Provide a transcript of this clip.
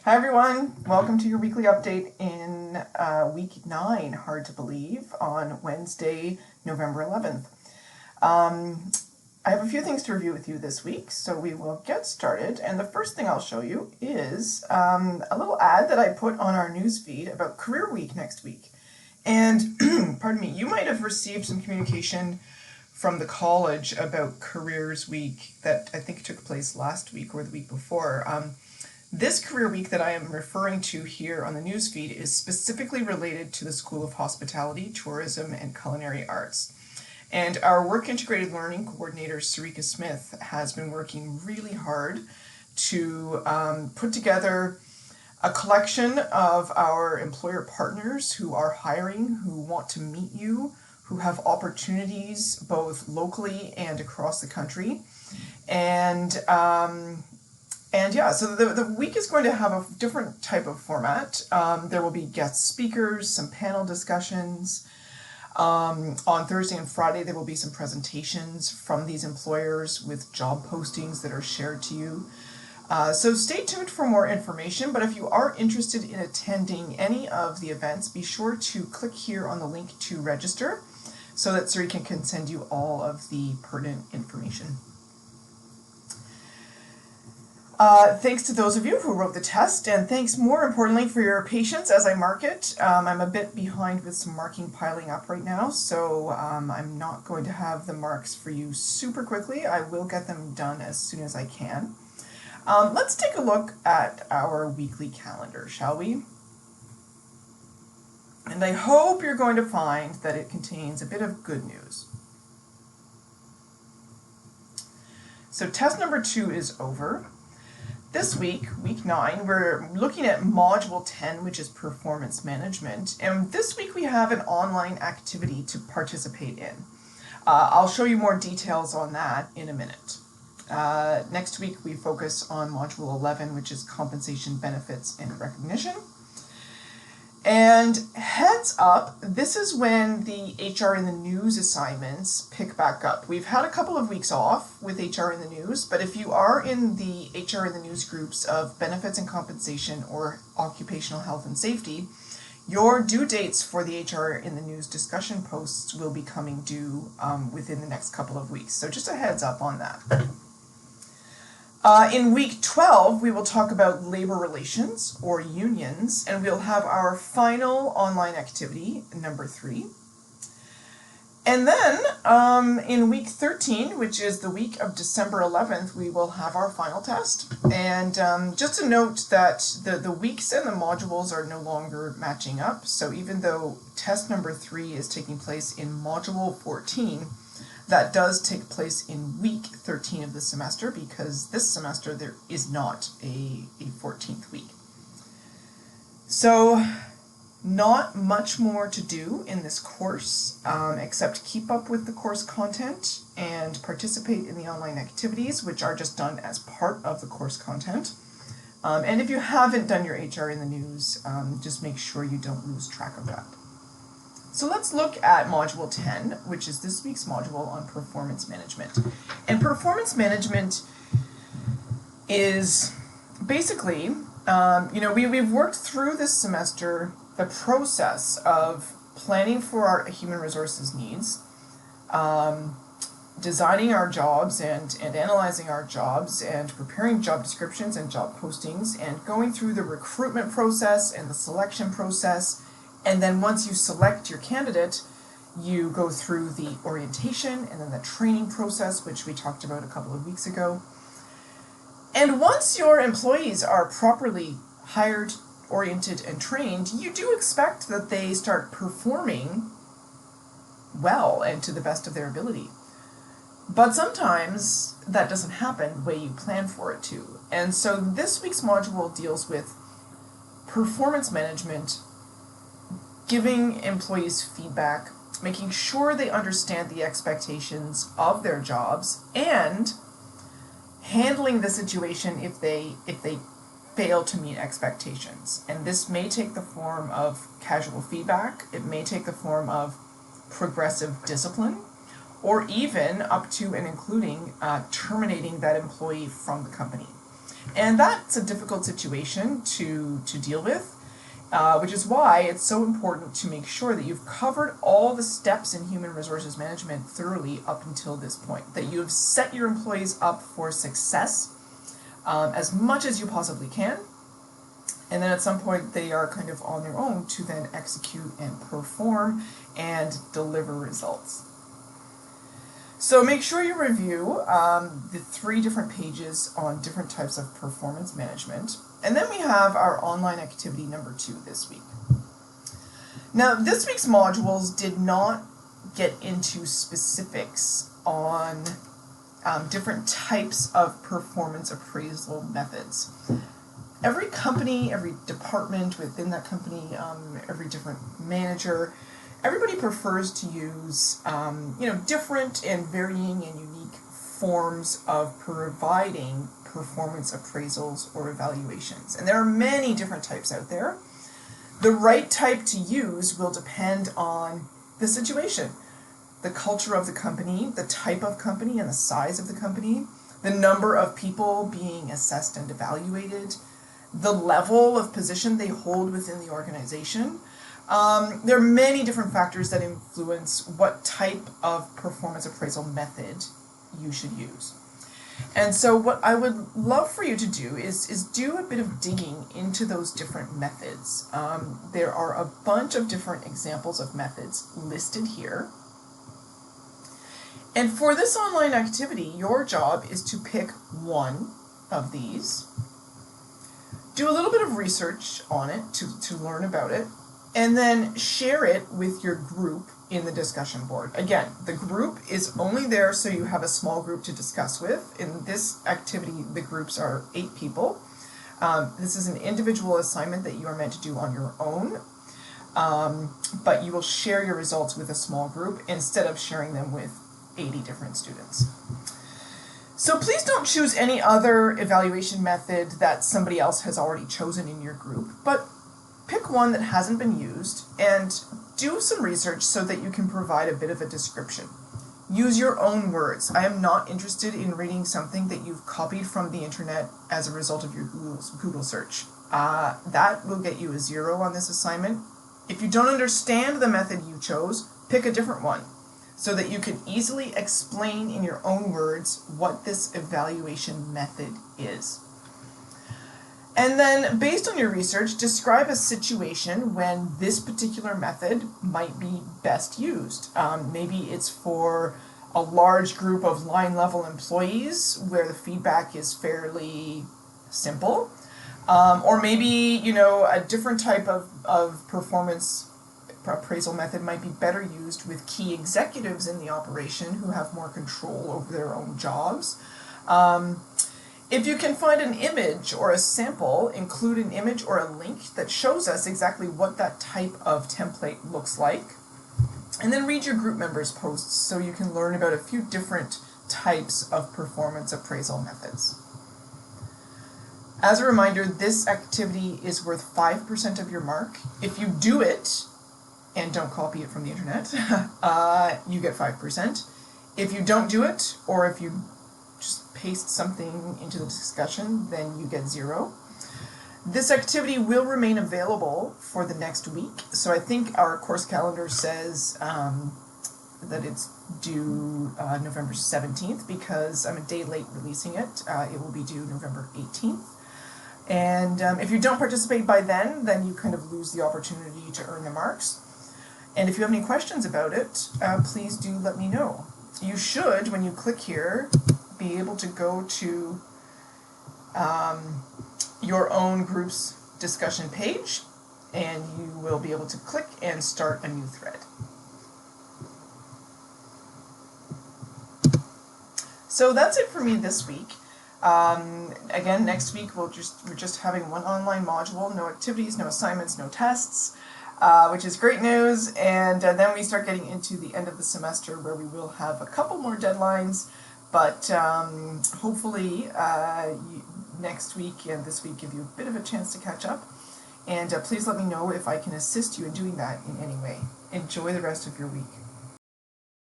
Hi everyone, welcome to your weekly update in week 9, hard to believe, on Wednesday, November 11th. I have a few things to review with you this week, so we will get started. And the first thing I'll show you is a little ad that I put on our newsfeed about Career Week next week. And, pardon me, you might have received some communication from the college about Careers Week that I think took place last week or the week before. This Career Week that I am referring to here on the newsfeed is specifically related to the School of Hospitality, Tourism, and Culinary Arts. And our Work Integrated Learning Coordinator, Sarika Smith, has been working really hard to put together a collection of our employer partners who are hiring, who want to meet you, who have opportunities both locally and across the country. And yeah, so the week is going to have a different type of format. There will be guest speakers, some panel discussions. On Thursday and Friday, there will be some presentations from these employers with job postings that are shared to you. So stay tuned for more information, but if you are interested in attending any of the events, be sure to click here on the link to register so that Sarika can send you all of the pertinent information. Thanks to those of you who wrote the test, and thanks more importantly for your patience as I mark it. I'm a bit behind with some marking piling up right now, so I'm not going to have the marks for you super quickly. I will get them done as soon as I can. Let's take a look at our weekly calendar, shall we? And I hope you're going to find that it contains a bit of good news. So test number 2 is over. This week, week 9, we're looking at module 10, which is performance management. And this week we have an online activity to participate in. I'll show you more details on that in a minute. Next week we focus on module 11, which is compensation, benefits, and recognition. And heads up, this is when the HR in the News assignments pick back up. We've had a couple of weeks off with HR in the News, but if you are in the HR in the News groups of benefits and compensation or occupational health and safety, your due dates for the HR in the News discussion posts will be coming due within the next couple of weeks. So just a heads up on that. In week 12, we will talk about labor relations or unions, and we'll have our final online activity, number 3. And then in week 13, which is the week of December 11th, we will have our final test. And just to note that the weeks and the modules are no longer matching up. So even though test number 3 is taking place in module 14, that does take place in week 13 of the semester, because this semester there is not a 14th week. So not much more to do in this course except keep up with the course content and participate in the online activities, which are just done as part of the course content. And if you haven't done your HR in the News, just make sure you don't lose track of that. So let's look at Module 10, which is this week's module on performance management. And performance management is basically, we've worked through this semester the process of planning for our human resources needs, designing our jobs and analyzing our jobs and preparing job descriptions and job postings and going through the recruitment process and the selection process. And then once you select your candidate, you go through the orientation and then the training process, which we talked about a couple of weeks ago. And once your employees are properly hired, oriented, and trained, you do expect that they start performing well and to the best of their ability. But sometimes that doesn't happen the way you plan for it to. And so this week's module deals with performance management, giving employees feedback, making sure they understand the expectations of their jobs, and handling the situation if they fail to meet expectations. And this may take the form of casual feedback, it may take the form of progressive discipline, or even up to and including terminating that employee from the company. And that's a difficult situation to deal with, which is why it's so important to make sure that you've covered all the steps in human resources management thoroughly up until this point, that you have set your employees up for success as much as you possibly can, and then at some point they are kind of on their own to then execute and perform and deliver results. So make sure you review the 3 different pages on different types of performance management. And then we have our online activity number 2 this week. Now, this week's modules did not get into specifics on different types of performance appraisal methods. Every company, every department within that company, every different manager, everybody prefers to use different and varying and unique forms of providing performance appraisals or evaluations. And there are many different types out there. The right type to use will depend on the situation, the culture of the company, the type of company and the size of the company, the number of people being assessed and evaluated, the level of position they hold within the organization. There are many different factors that influence what type of performance appraisal method you should use. And so what I would love for you to do is do a bit of digging into those different methods. There are a bunch of different examples of methods listed here. And for this online activity, your job is to pick one of these, do a little bit of research on it to learn about it, and then share it with your group in the discussion board. Again, the group is only there so you have a small group to discuss with. In this activity, the groups are 8 people. This is an individual assignment that you are meant to do on your own, but you will share your results with a small group instead of sharing them with 80 different students. So please don't choose any other evaluation method that somebody else has already chosen in your group, but pick one that hasn't been used and do some research so that you can provide a bit of a description. Use your own words. I am not interested in reading something that you've copied from the internet as a result of your Google search. That will get you a 0 on this assignment. If you don't understand the method you chose, pick a different one so that you can easily explain in your own words what this evaluation method is. And then, based on your research, describe a situation when this particular method might be best used. Maybe it's for a large group of line-level employees where the feedback is fairly simple. Or maybe, a different type of performance appraisal method might be better used with key executives in the operation who have more control over their own jobs. If you can find an image or a sample, include an image or a link that shows us exactly what that type of template looks like. And then read your group members' posts so you can learn about a few different types of performance appraisal methods. As a reminder, this activity is worth 5% of your mark. If you do it and don't copy it from the internet, you get 5%. If you don't do it, or if you just paste something into the discussion, then you get 0. This activity will remain available for the next week. So I think our course calendar says that it's due November 17th because I'm a day late releasing it. It will be due November 18th. And if you don't participate by then you kind of lose the opportunity to earn the marks. And if you have any questions about it, please do let me know. You should, when you click here, be able to go to your own group's discussion page, and you will be able to click and start a new thread. So that's it for me this week. Again, next week we're just having one online module, no activities, no assignments, no tests, which is great news. And then we start getting into the end of the semester where we will have a couple more deadlines. But hopefully next week and this week give you a bit of a chance to catch up. And please let me know if I can assist you in doing that in any way. Enjoy the rest of your week.